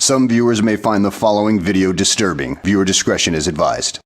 Some viewers may find the following video disturbing. Viewer discretion is advised.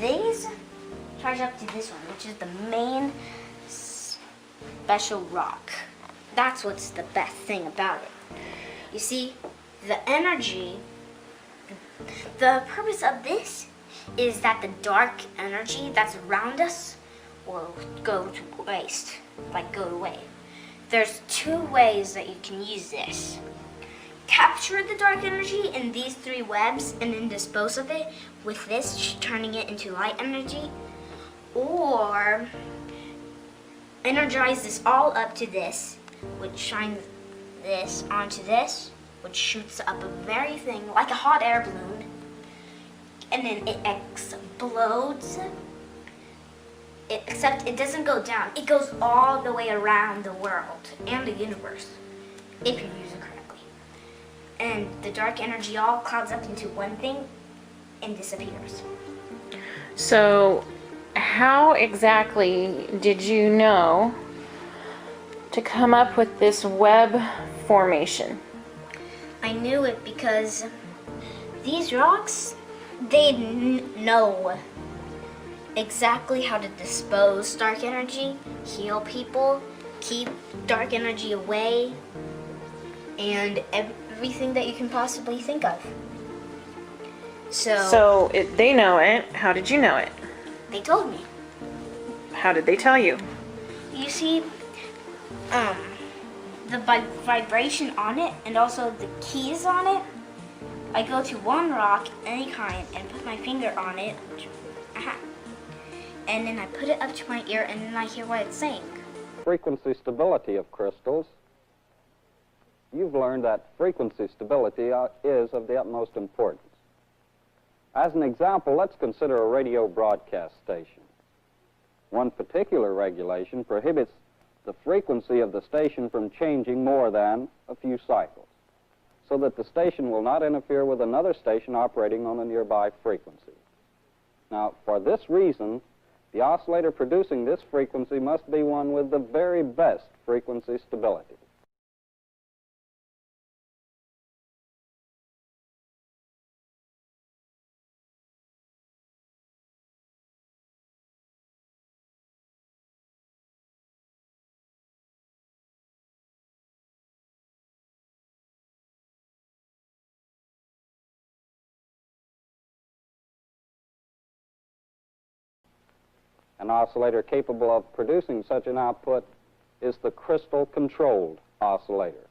These charge up to this one, which is the main special rock. That's what's the best thing about it. You see, the energy, the purpose of this is that the dark energy that's around us will go to waste, like go away. There's two ways that you can use this. Capture the dark energy in these three webs and then dispose of it with this, turning it into light energy, or energize this all up to this, which shines this onto this, which shoots up a very thing like a hot air balloon, and then it explodes. Except it doesn't go down, it goes all the way around the world and the universe. if you use it correctly. And the dark energy all clouds up into one thing and disappears. So, how exactly did you know to come up with this web formation? I knew it because these rocks, they know exactly how to dispose dark energy, heal people, keep dark energy away, and everything that you can possibly think of. So They know it. How did you know it? they told me. How did they tell you? You see, the vibration on it and also the keys on it, I go to one rock, any kind, and put my finger on it, and then I put it up to my ear and then I hear what it's saying. Frequency stability of crystals. You've learned that frequency stability is of the utmost importance. As an example, let's consider a radio broadcast station. One particular regulation prohibits the frequency of the station from changing more than a few cycles, so that the station will not interfere with another station operating on a nearby frequency. Now, for this reason, the oscillator producing this frequency must be one with the very best frequency stability. An oscillator capable of producing such an output is the crystal-controlled oscillator.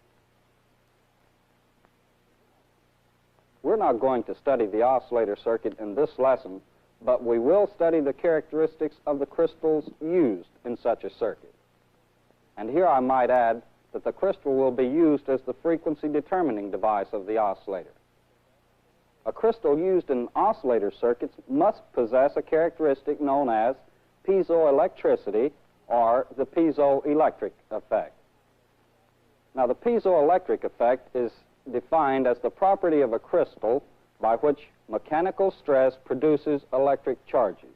We're not going to study the oscillator circuit in this lesson, but we will study the characteristics of the crystals used in such a circuit. And here I might add that the crystal will be used as the frequency determining device of the oscillator. A crystal used in oscillator circuits must possess a characteristic known as piezoelectricity, or the piezoelectric effect. Now, the piezoelectric effect is defined as the property of a crystal by which mechanical stress produces electric charges,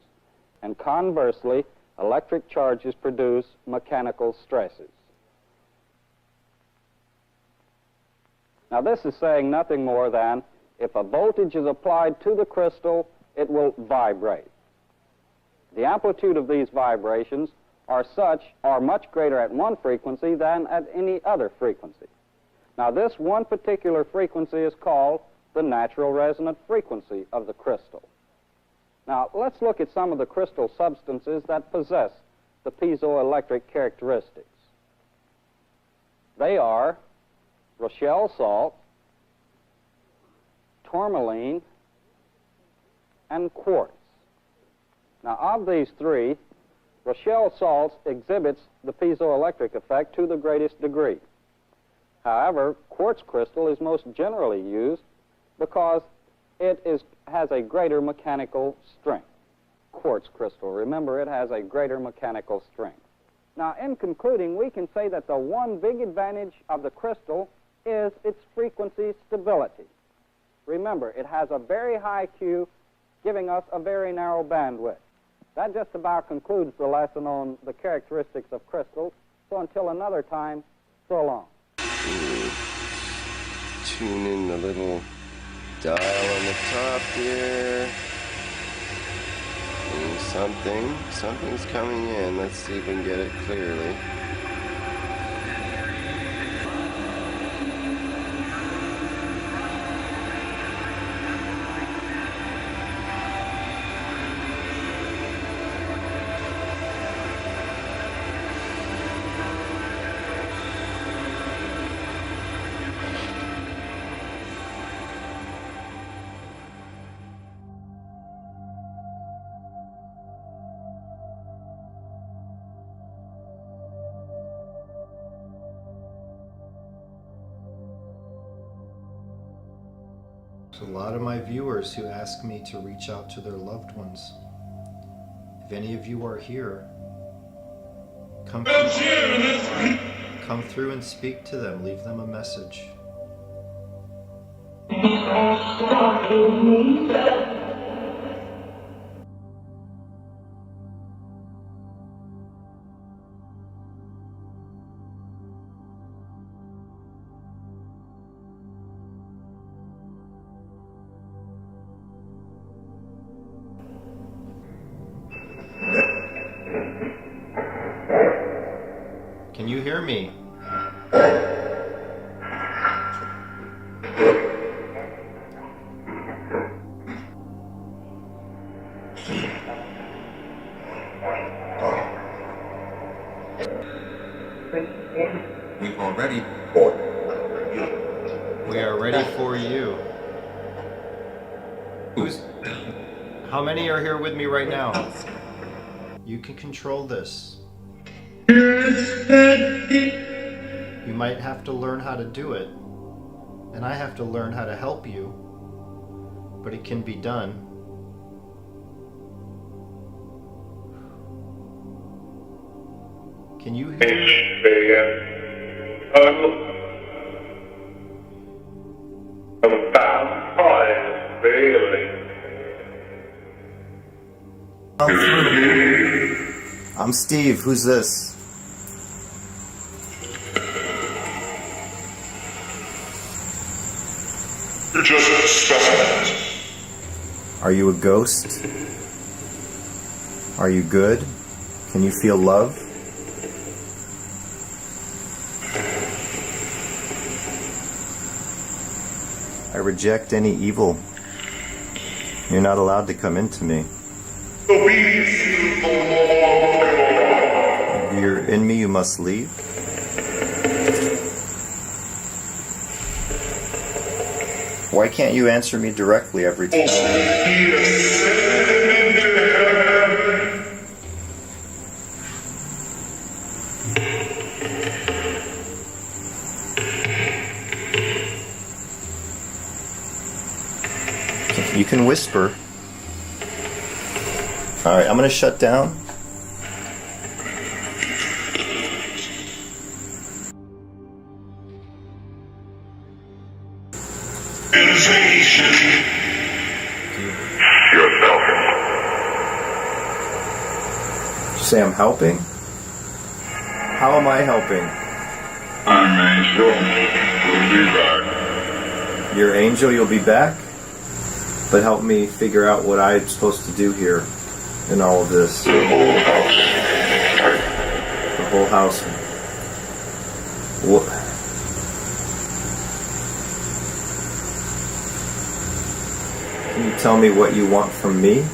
and conversely, electric charges produce mechanical stresses. Now, this is saying nothing more than if a voltage is applied to the crystal, it will vibrate. The amplitude of these vibrations are much greater at one frequency than at any other frequency. Now, this one particular frequency is called the natural resonant frequency of the crystal. Now, let's look at some of the crystal substances that possess the piezoelectric characteristics. They are Rochelle salt, tourmaline, and quartz. Now, of these three, Rochelle salts exhibits the piezoelectric effect to the greatest degree. However, quartz crystal is most generally used because it has a greater mechanical strength. Quartz crystal, remember, it has a greater mechanical strength. Now, in concluding, we can say that the one big advantage of the crystal is its frequency stability. Remember, it has a very high Q, giving us a very narrow bandwidth. That just about concludes the lesson on the characteristics of crystals. So until another time, so long. Tune in the little dial on the top here. And something's coming in. Let's see if we can get it clearly. There's a lot of my viewers who ask me to reach out to their loved ones. If any of you are here, come. Come through and speak to them. Leave them a message. Can you hear me? We are ready for you. How many are here with me right now? You can control this. You might have to learn how to do it, and I have to learn how to help you, but it can be done. Can you hear me? I'm Steve. Who's this? You're just specimens. Are you a ghost? Are you good? Can you feel love? I reject any evil. You're not allowed to come into me. If you're in me, you must leave. Why can't you answer me directly every time? You can whisper. Alright, I'm gonna shut down. Did you say I'm helping? How am I helping? I'm Angel. We'll be back. You're Angel, you'll be back? But help me figure out what I'm supposed to do here in all of this. The whole house. The whole house. What? Can you tell me what you want from me?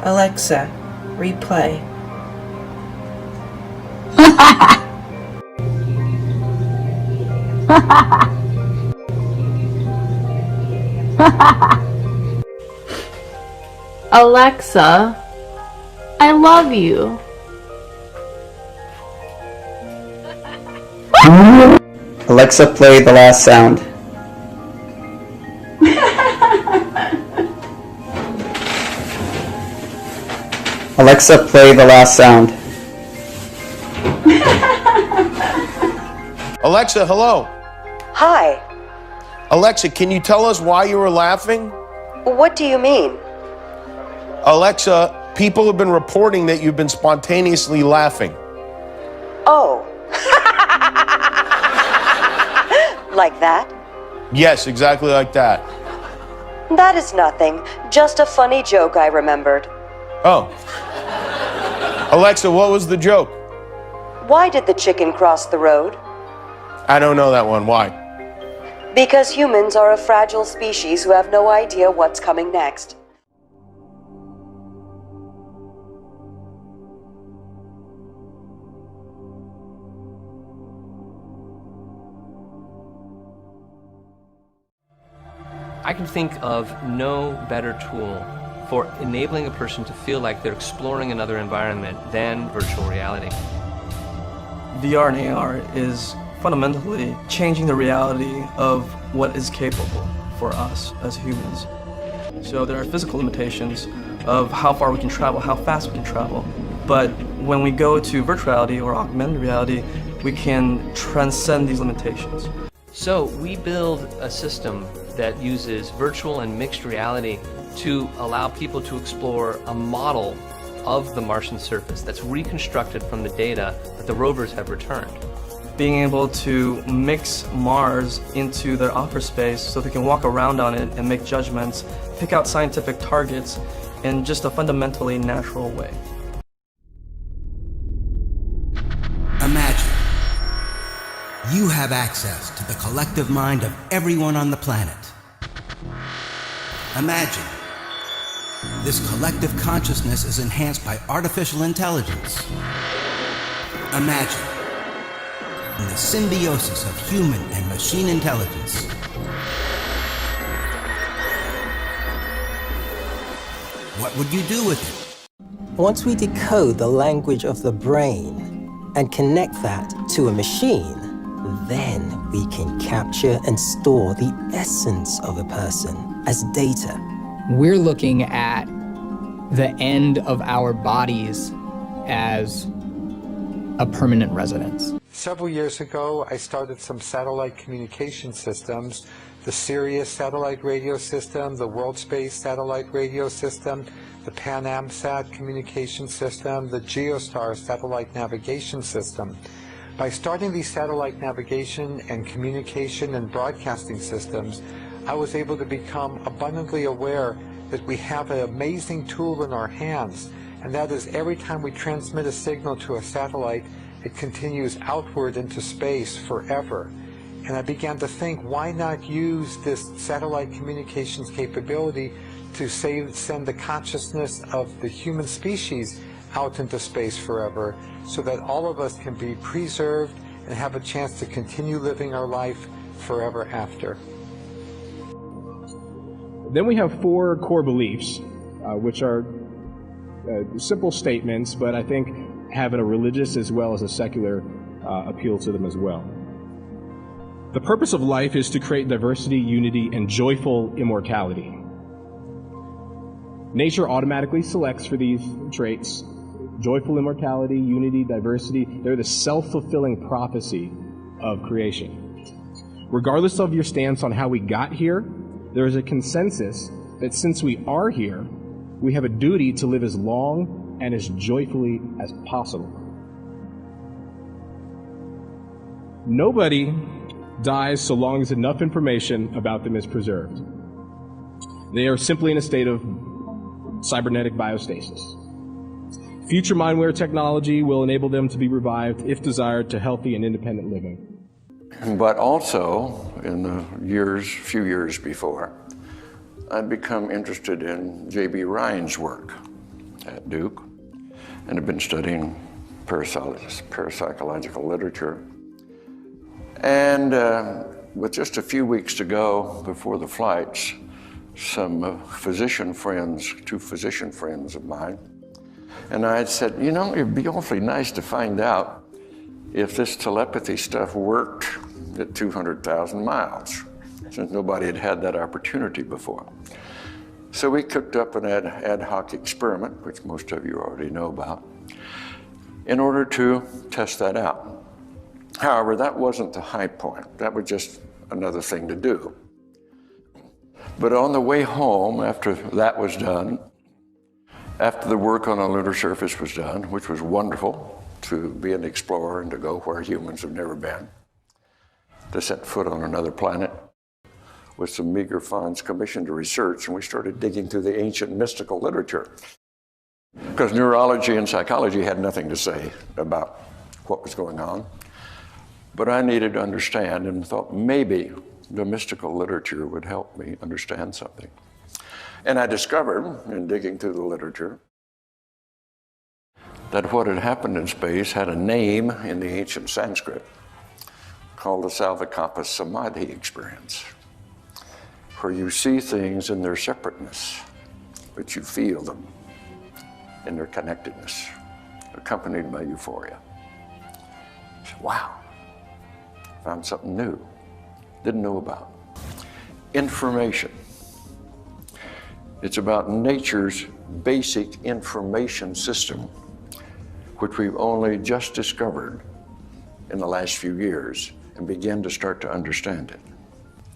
Alexa, replay. Alexa, I love you. Alexa, play the last sound. Alexa, play the last sound. Alexa, hello. Hi. Alexa, can you tell us why you were laughing? What do you mean? Alexa, people have been reporting that you've been spontaneously laughing. Oh. Like that? Yes, exactly like that. That is nothing. Just a funny joke I remembered. Oh. Alexa, what was the joke? Why did the chicken cross the road? I don't know that one. Why? Because humans are a fragile species who have no idea what's coming next. I can think of no better tool for enabling a person to feel like they're exploring another environment than virtual reality. VR and AR is fundamentally changing the reality of what is capable for us as humans. So there are physical limitations of how far we can travel, how fast we can travel. But when we go to virtual reality or augmented reality, we can transcend these limitations. So we build a system that uses virtual and mixed reality to allow people to explore a model of the Martian surface that's reconstructed from the data that the rovers have returned. Being able to mix Mars into their outer space so they can walk around on it and make judgments, pick out scientific targets in just a fundamentally natural way. Imagine you have access to the collective mind of everyone on the planet. Imagine this collective consciousness is enhanced by artificial intelligence. Imagine the symbiosis of human and machine intelligence. What would you do with it? Once we decode the language of the brain and connect that to a machine, then we can capture and store the essence of a person as data. We're looking at the end of our bodies as a permanent residence. Several years ago, I started some satellite communication systems, the Sirius satellite radio system, the World Space satellite radio system, the Pan Am Sat communication system, the Geostar satellite navigation system. By starting these satellite navigation and communication and broadcasting systems, I was able to become abundantly aware that we have an amazing tool in our hands, and that is every time we transmit a signal to a satellite, it continues outward into space forever. And I began to think, why not use this satellite communications capability to send the consciousness of the human species out into space forever, so that all of us can be preserved and have a chance to continue living our life forever after. Then we have 4 core beliefs, which are simple statements, but I think have a religious as well as a secular appeal to them as well. The purpose of life is to create diversity, unity, and joyful immortality. Nature automatically selects for these traits. Joyful immortality, unity, diversity, they're the self-fulfilling prophecy of creation. Regardless of your stance on how we got here, there is a consensus that since we are here, we have a duty to live as long and as joyfully as possible. Nobody dies so long as enough information about them is preserved. They are simply in a state of cybernetic biostasis. Future mindware technology will enable them to be revived, if desired, to healthy and independent living. But also, in the few years before, I'd become interested in J.B. Ryan's work at Duke, and have been studying parapsychological literature. And with just a few weeks to go before the flights, some two physician friends of mine, and I had said, you know, it'd be awfully nice to find out if this telepathy stuff worked at 200,000 miles, since nobody had that opportunity before. So we cooked up an ad hoc experiment, which most of you already know about, in order to test that out. However, that wasn't the high point. That was just another thing to do. But on the way home, after that was done, after the work on the lunar surface was done, which was wonderful, to be an explorer and to go where humans have never been, to set foot on another planet, with some meager funds commissioned to research, and we started digging through the ancient mystical literature. Because neurology and psychology had nothing to say about what was going on. But I needed to understand and thought maybe the mystical literature would help me understand something. And I discovered, in digging through the literature, that what had happened in space had a name in the ancient Sanskrit called the Salvakapa Samadhi experience, where you see things in their separateness, but you feel them in their connectedness, accompanied by euphoria. I said, wow, found something new, didn't know about. Information. It's about nature's basic information system, which we've only just discovered in the last few years and begin to start to understand it.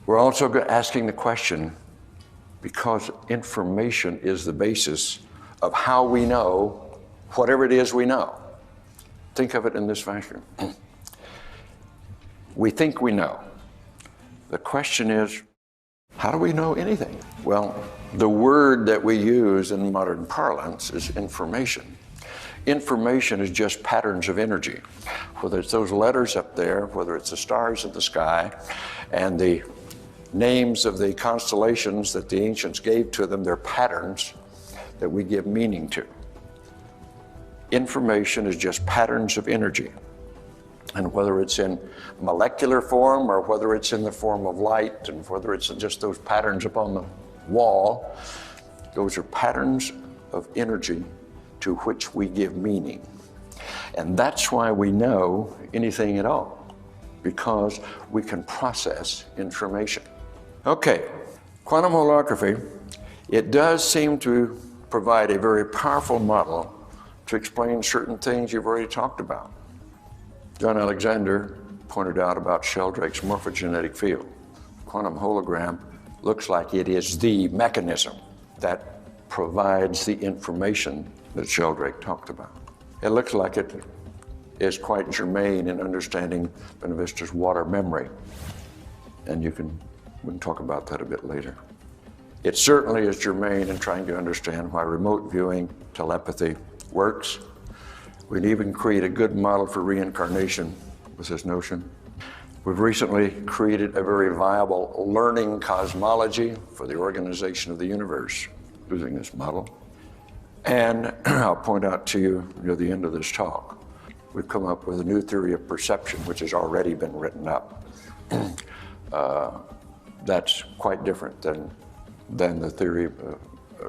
We're also asking the question, because information is the basis of how we know whatever it is we know. Think of it in this fashion. We think we know. The question is, how do we know anything? Well, the word that we use in modern parlance is information. Information is just patterns of energy. Whether it's those letters up there, whether it's the stars in the sky, and the names of the constellations that the ancients gave to them, they're patterns that we give meaning to. Information is just patterns of energy. And whether it's in molecular form or whether it's in the form of light and whether it's just those patterns upon the wall, those are patterns of energy to which we give meaning. And that's why we know anything at all, because we can process information. Okay, quantum holography, it does seem to provide a very powerful model to explain certain things you've already talked about. John Alexander pointed out about Sheldrake's morphogenetic field. Quantum hologram looks like it is the mechanism that provides the information that Sheldrake talked about. It looks like it is quite germane in understanding Benavista's water memory. And we can talk about that a bit later. It certainly is germane in trying to understand why remote viewing telepathy works. We'd even create a good model for reincarnation with this notion. We've recently created a very viable learning cosmology for the organization of the universe using this model. And I'll point out to you near the end of this talk, we've come up with a new theory of perception, which has already been written up. That's quite different than the theory,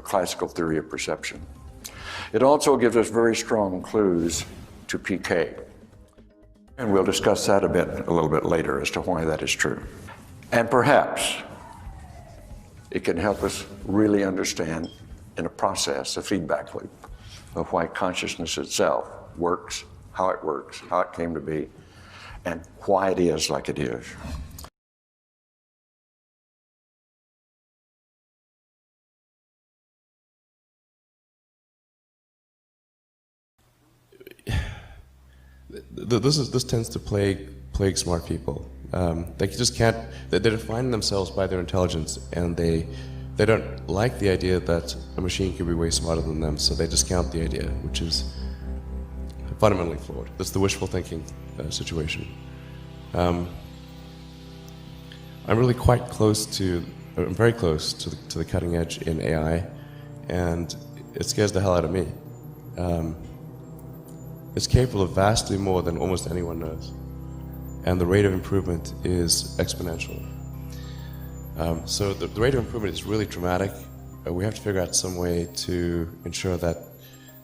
classical theory of perception. It also gives us very strong clues to PK. And we'll discuss that a little bit later as to why that is true. And perhaps it can help us really understand in a process, a feedback loop of why consciousness itself works, how it came to be, and why it is like it is. This tends to plague smart people. They just can't. They define themselves by their intelligence, and they don't like the idea that a machine can be way smarter than them. So they discount the idea, which is fundamentally flawed. That's the wishful thinking situation. I'm really quite close to. I'm very close to the cutting edge in AI, and it scares the hell out of me. It's capable of vastly more than almost anyone knows. And the rate of improvement is exponential. So the rate of improvement is really dramatic. We have to figure out some way to ensure that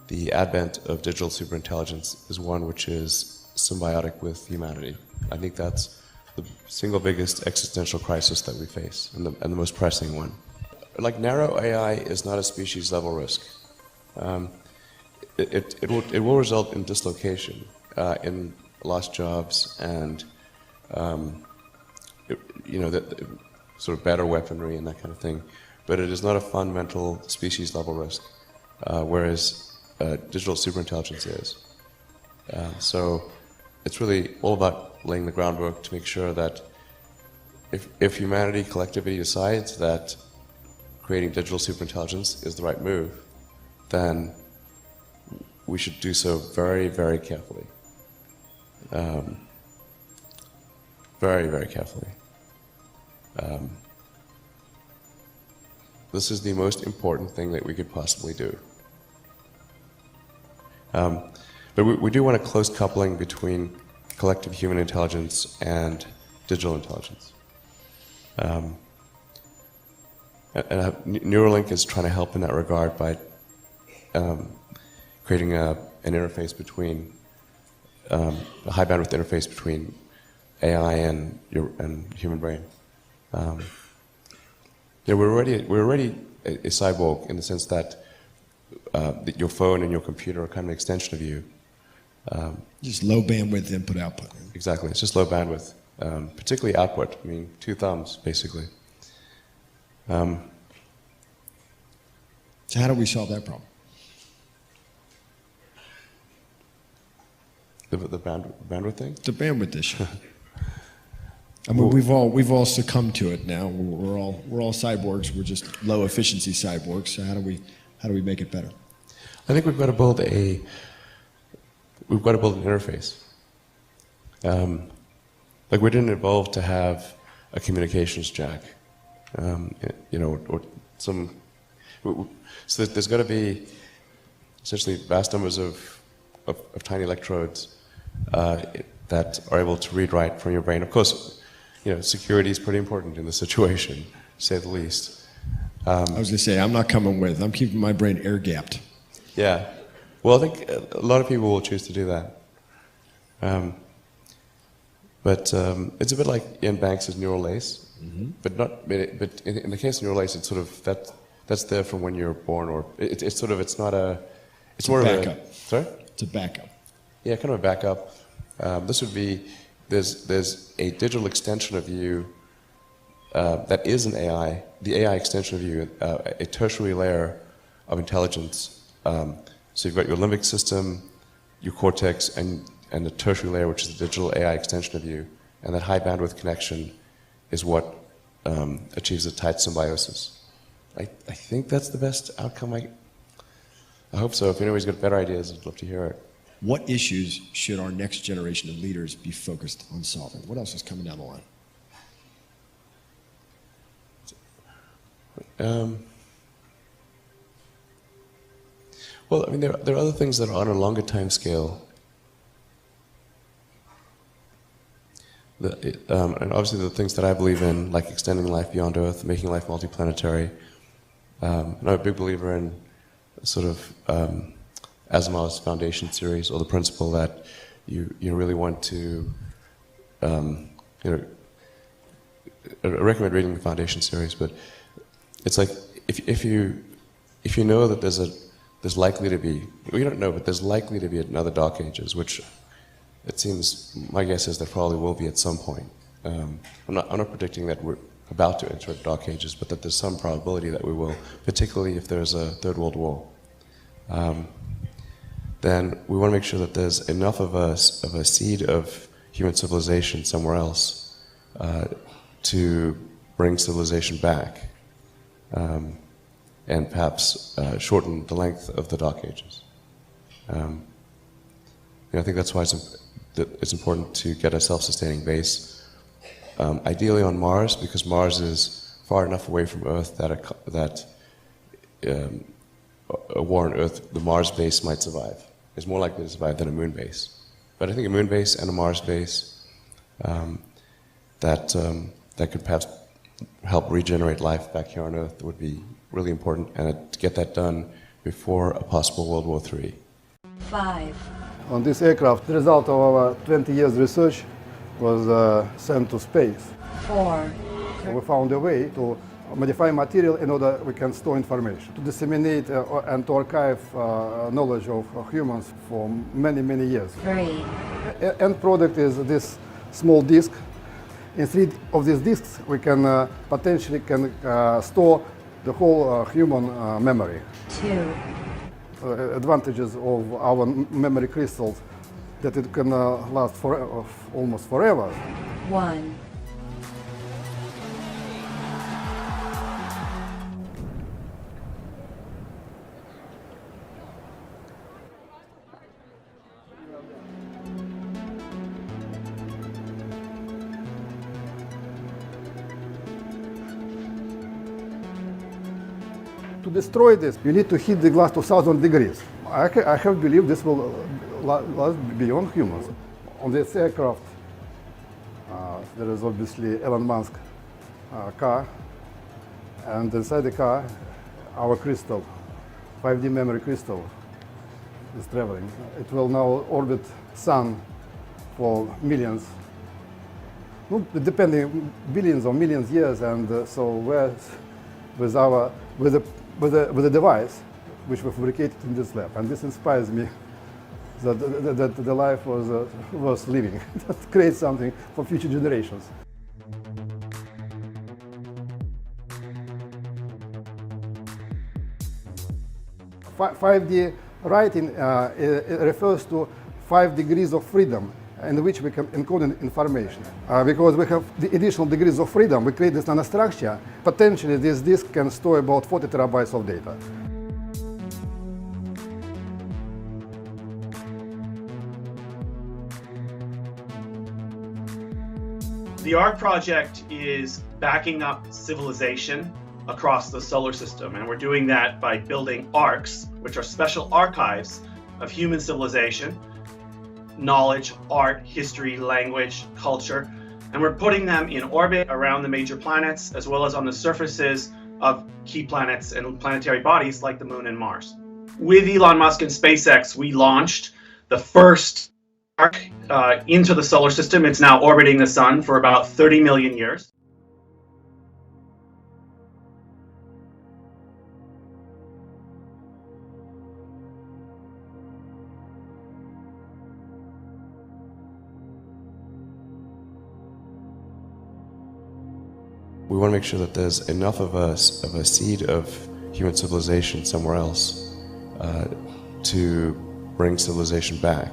the advent of digital superintelligence is one which is symbiotic with humanity. I think that's the single biggest existential crisis that we face, and the most pressing one. Like, narrow AI is not a species level risk. It will result in dislocation, in lost jobs, and sort of better weaponry and that kind of thing. But it is not a fundamental species level risk, whereas digital superintelligence is. So it's really all about laying the groundwork to make sure that if humanity collectively decides that creating digital superintelligence is the right move, then we should do so very, very carefully. Very, very carefully. This is the most important thing that we could possibly do. But we do want a close coupling between collective human intelligence and digital intelligence. And Neuralink is trying to help in that regard by creating an interface between a high bandwidth interface between AI and human brain. We're already a cyborg in the sense that your phone and your computer are kind of an extension of you. Just low bandwidth input output. Exactly, it's just low bandwidth, particularly output. I mean, 2 thumbs basically. So how do we solve that problem? The bandwidth thing? The bandwidth issue. I mean, we've all succumbed to it now. We're all cyborgs. We're just low efficiency cyborgs. So how do we make it better? I think we've got to build an interface. Like we didn't evolve to have a communications jack, or some. So there's got to be essentially vast numbers of tiny electrodes that are able to read write from your brain. Of course, security is pretty important in this situation, to say the least. I was going to say, I'm not coming with. I'm keeping my brain air-gapped. Yeah. Well, I think a lot of people will choose to do that. But it's a bit like Ian Banks' neural lace. Mm-hmm. But in the case of neural lace, it's sort of that's there from when you're born, or it's more of a backup. Sorry? It's a backup. Yeah, kind of a backup. This would be there's a digital extension of you that is an AI, the AI extension of you, a tertiary layer of intelligence. So you've got your limbic system, your cortex, and the tertiary layer, which is the digital AI extension of you. And that high bandwidth connection is what achieves a tight symbiosis. I think that's the best outcome. I hope so. If anybody's got better ideas, I'd love to hear it. What issues should our next generation of leaders be focused on solving? What else is coming down the line? Well, I mean, there are other things that are on a longer time scale. And obviously the things that I believe in, like extending life beyond Earth, making life multiplanetary. I'm a big believer in sort of Asimov's foundation series, or the principle that you really want to, I recommend reading the foundation series, but it's like if you know that there's likely to be, we don't know, but there's likely to be another Dark Ages, which it seems, my guess is there probably will be at some point. I'm not predicting that we're about to enter Dark Ages, but that there's some probability that we will, particularly if there's a Third World War. Then we want to make sure that there's enough of a seed of human civilization somewhere else to bring civilization back, and perhaps shorten the length of the Dark Ages. I think that's why it's important to get a self-sustaining base, ideally on Mars, because Mars is far enough away from Earth that a war on Earth, the Mars base might survive. It's more likely to survive than a moon base. But I think a moon base and a Mars base that could perhaps help regenerate life back here on Earth would be really important, and to get that done before a possible World War III. 5. On this aircraft, the result of our 20 years research was sent to space. 4. We found a way to modify material in order we can store information, to disseminate and to archive knowledge of humans for many, many years. 3. End product is this small disk. In 3 of these disks, we can potentially store the whole human memory. 2. Advantages of our memory crystals, that it can last for almost forever. 1. to destroy this, you need to heat the glass to 1,000 degrees. I have believed this will last beyond humans. On this aircraft, there is obviously Elon Musk car, and inside the car, our crystal, 5D memory crystal, is traveling. It will now orbit Sun for millions, depending billions or millions years, and so we're with a device which we fabricated in this lab, and this inspires me that the life was worth living, to create something for future generations. 5D writing refers to 5 degrees of freedom in which we can encode information. Because we have the additional degrees of freedom, we create this nanostructure. Potentially, this disk can store about 40 terabytes of data. The ARC project is backing up civilization across the solar system, and we're doing that by building ARCs, which are special archives of human civilization, knowledge, art, history, language, culture, and we're putting them in orbit around the major planets as well as on the surfaces of key planets and planetary bodies like the Moon and Mars. With Elon Musk and SpaceX, we launched the first ARC into the solar system. It's now orbiting the Sun for about 30 million years. We want to make sure that there's enough of a seed of human civilization somewhere else to bring civilization back.